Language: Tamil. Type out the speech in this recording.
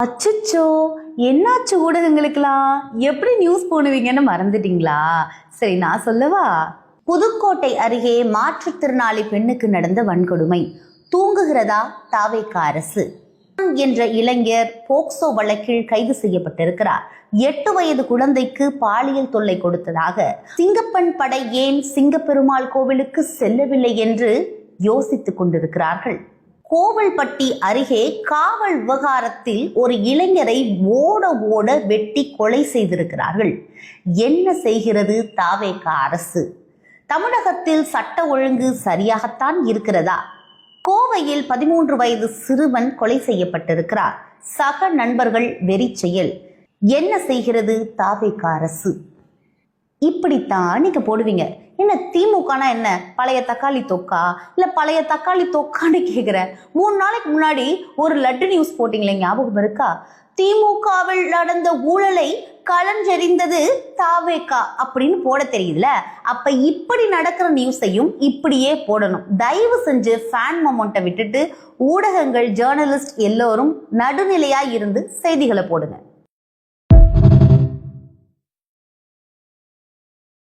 அச்சச்சோ, என்னாச்சு ஊடகங்களுக்கெல்லாம்? எப்படி நியூஸ் போடுவீங்கன்னு மறந்துட்டீங்களா? சரி, நான் சொல்லவா? புதுக்கோட்டை அருகே மாற்றுத்திறனாளி பெண்ணுக்கு நடந்த வன்கொடுமை. தூங்குகிறதா தாவேக அரசு என்ற இளைஞர் போக்சோ வழக்கில் கைது செய்யப்பட்டிருக்கிறார். 8 வயது குழந்தைக்கு பாலியல் தொல்லை கொடுத்ததாக சிங்கப்பன் படை ஏன் சிங்கப்பெருமாள் கோவிலுக்கு செல்லவில்லை என்று யோசித்துக் கொண்டிருக்கிறார்கள். கோவில்பட்டி அருகே காவல் விவகாரத்தில் ஒரு இளைஞரை ஓட ஓட வெட்டி கொலை செய்திருக்கிறார்கள். என்ன செய்கிறது தாவேக அரசு? தமிழகத்தில் சட்ட ஒழுங்கு சரியாகத்தான் இருக்கிறதா? கோவையில் 13 வயது சிறுவன் கொலை செய்யப்பட்டிருக்கிறார். சக நண்பர்கள் வெறி செயல். என்ன செய்கிறது தாவேக அரசு? இப்படித்தான் நீங்க போடுவீங்க. என்ன திமுகனா என்ன பழைய தக்காளி தொக்கா? இல்ல பழைய தக்காளி தொக்கான்னு கேக்குறேன். 3 நாளைக்கு முன்னாடி ஒரு லட்டு நியூஸ் போட்டீங்களே, ஞாபகம் இருக்கா? திமுகவில் நடந்த ஊழலை களஞ்செறிந்தது தாவேக அப்படின்னு போட தெரியுதுல. அப்ப இப்படி நடக்கிற நியூஸையும் இப்படியே போடணும். தயவு செஞ்சு ஃபேன் மொமெண்ட்டை விட்டுட்டு ஊடகங்கள், ஜேர்னலிஸ்ட் எல்லோரும் நடுநிலையா இருந்து செய்திகளை போடுங்க.